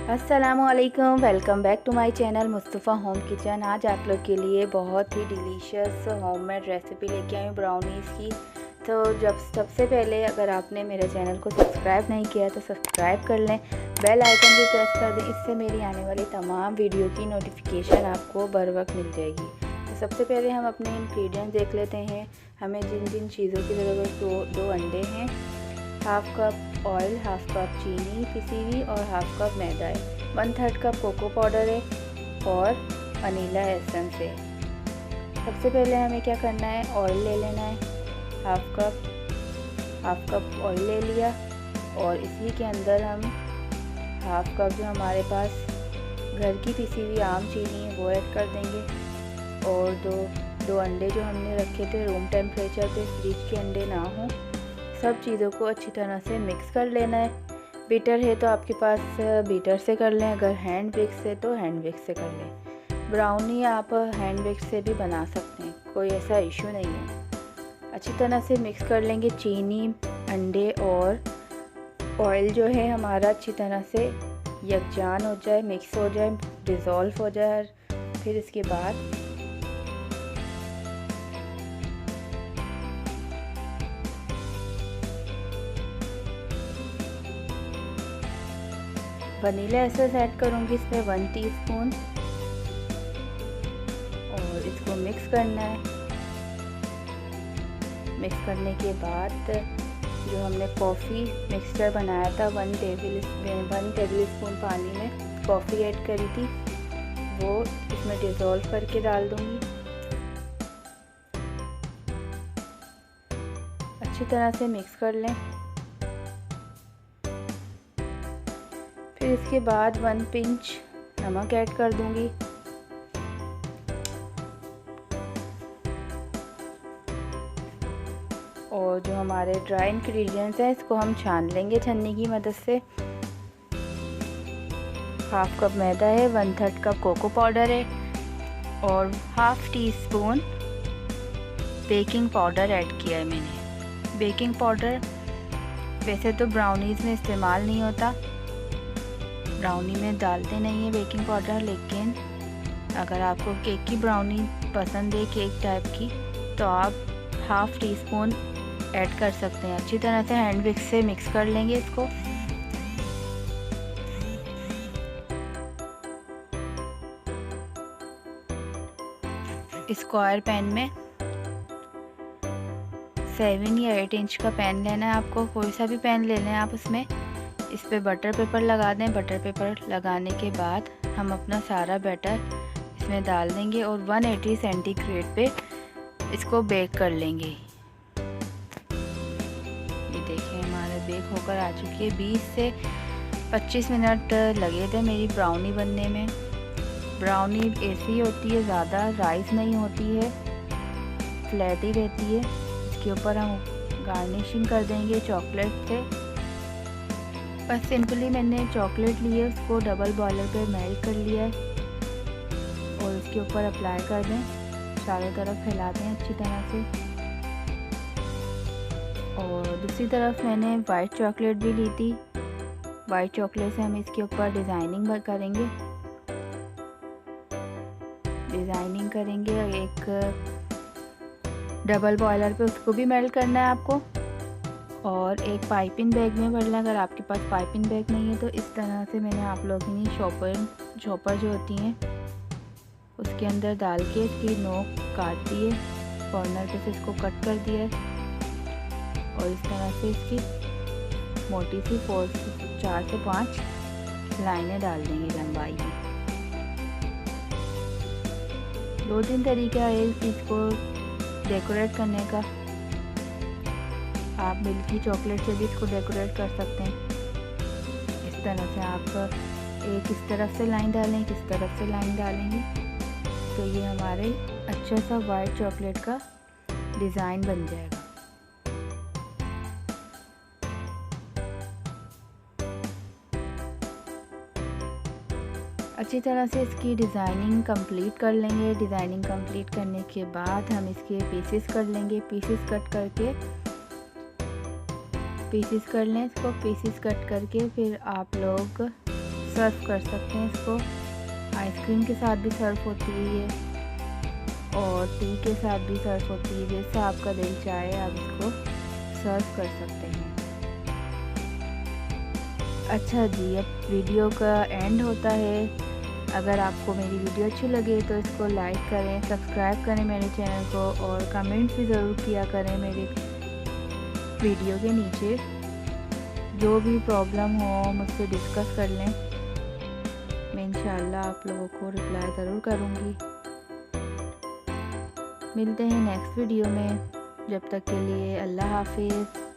अस्सलामुअलैकुम, welcome back to my channel Mustafa home kitchen. आज आप लोग के लिए बहुत ही डिलीशियस होममेड रेसिपी लेके आई हूँ ब्राउनीज़ की। तो जब सबसे पहले अगर आपने मेरे चैनल को सब्सक्राइब नहीं किया तो सब्सक्राइब कर लें, बेल आइकन भी प्रेस कर दें। इससे मेरी आने वाली तमाम वीडियो की नोटिफिकेशन आपको बर वक्त मिल जाएगी। तो सबसे पहले हम अपने इंग्रेडिएंट्स देख लेते हैं। हमें जिन जिन चीज़ों की ज़रूरत, दो अंडे हैं, half cup oil, half cup चीनी पिसी हुई और हाफ कप मैदा है, 1/3 कप कोको पाउडर है और वनीला एसेंस है। सबसे पहले हमें क्या करना है, ऑयल ले लेना है। हाफ कप ऑयल ले लिया और इसी के अंदर हम हाफ कप जो हमारे पास घर की पिसी हुई आम चीनी है वो ऐड कर देंगे। और दो अंडे जो हमने रखे थे रूम टेम्परेचर पे, फ्रिज के अंडे ना हों। सब चीज़ों को अच्छी तरह से मिक्स कर लेना है। बीटर है तो आपके पास बीटर से कर लें, अगर हैंड विक्स है तो हैंड विक्स से कर लें। ब्राउनी आप हैंड विक्स से भी बना सकते हैं, कोई ऐसा इशू नहीं है। अच्छी तरह से मिक्स कर लेंगे। चीनी, अंडे और ऑयल जो है हमारा अच्छी तरह से यकजान हो जाए, मिक्स हो जाए, डिज़ोल्व हो जाए। फिर इसके बाद वनीला एसेंस ऐड करूँगी इसमें 1 टीस्पून और इसको मिक्स करना है। मिक्स करने के बाद जो हमने कॉफ़ी मिक्सचर बनाया था, 1 टेबल स्पून पानी में कॉफ़ी ऐड करी थी, वो इसमें डिज़ोल्व करके डाल दूँगी। अच्छी तरह से मिक्स कर लें। फिर इसके बाद 1 पिंच नमक ऐड कर दूंगी। और जो हमारे ड्राई इंग्रेडिएंट्स हैं इसको हम छान लेंगे छन्नी की मदद से। हाफ कप मैदा है, 1/3 कप कोको पाउडर है और half tea spoon baking powder add किया है मैंने। बेकिंग पाउडर वैसे तो ब्राउनीज़ में इस्तेमाल नहीं होता, ब्राउनी में डालते नहीं है बेकिंग पाउडर, लेकिन अगर आपको केक की ब्राउनी पसंद है, केक टाइप की, तो आप हाफ टी स्पून ऐड कर सकते हैं। अच्छी तरह से हैंड विक्स से मिक्स कर लेंगे इसको। स्क्वायर पैन में 7 या 8 इंच का पैन लेना है आपको, कोई सा भी पैन ले लें आप। उसमें इस पे बटर पेपर लगा दें। बटर पेपर लगाने के बाद हम अपना सारा बैटर इसमें डाल देंगे और 180 सेंटीग्रेड पे इसको बेक कर लेंगे। ये देखिए हमारा बेक होकर आ चुकी है। 20 से 25 मिनट लगे थे मेरी ब्राउनी बनने में। ब्राउनी ऐसी होती है, ज़्यादा राइस नहीं होती है, फ्लैट ही रहती है। इसके ऊपर हम गार्निशिंग कर देंगे चॉकलेट से। बस सिंपली मैंने चॉकलेट ली है, उसको डबल बॉयलर पे मेल्ट कर लिया है और इसके ऊपर अप्लाई कर दें। चारों तरफ फैला दें अच्छी तरह से। और दूसरी तरफ मैंने वाइट चॉकलेट भी ली थी। वाइट चॉकलेट से हम इसके ऊपर डिज़ाइनिंग करेंगे। एक डबल बॉयलर पे उसको भी मेल्ट करना है आपको। और एक पाइपिंग बैग में भर लें, अगर आपके पास पाइपिंग बैग नहीं है तो इस तरह से मैंने आप लोगों ने चॉपर जो होती हैं उसके अंदर डाल के इसकी नोक काट दी है, कॉर्नर पे से इसको कट कर दिया है और इस तरह से इसकी मोटी सी 4 से 5 लाइनें डाल देंगे लंबाई में। 2-3 तरीका है इस चीज़ को डेकोरेट करने का। आप मिल्की चॉकलेट से भी इसको डेकोरेट कर सकते हैं। इस तरह से आप एक इस तरफ से लाइन डालें, इस तरफ से लाइन डालेंगे तो ये हमारे अच्छा सा वाइट चॉकलेट का डिज़ाइन बन जाएगा। अच्छी तरह से इसकी डिज़ाइनिंग कंप्लीट कर लेंगे। डिज़ाइनिंग कंप्लीट करने के बाद हम इसके पीसेस कर लेंगे। पीसेस कर लें इसको। पीसेस कट करके फिर आप लोग सर्व कर सकते हैं इसको। आइसक्रीम के साथ भी सर्व होती है ये, और टी के साथ भी सर्व होती है। जैसा आपका दिल चाहे आप इसको सर्व कर सकते हैं। अच्छा जी, अब वीडियो का एंड होता है। अगर आपको मेरी वीडियो अच्छी लगे तो इसको लाइक करें, सब्सक्राइब करें मेरे चैनल को, और कमेंट्स भी ज़रूर किया करें मेरे वीडियो के नीचे। जो भी प्रॉब्लम हो मुझसे डिस्कस कर लें, मैं इंशाल्लाह आप लोगों को रिप्लाई ज़रूर करूँगी। मिलते हैं नेक्स्ट वीडियो में, जब तक के लिए अल्लाह हाफिज़।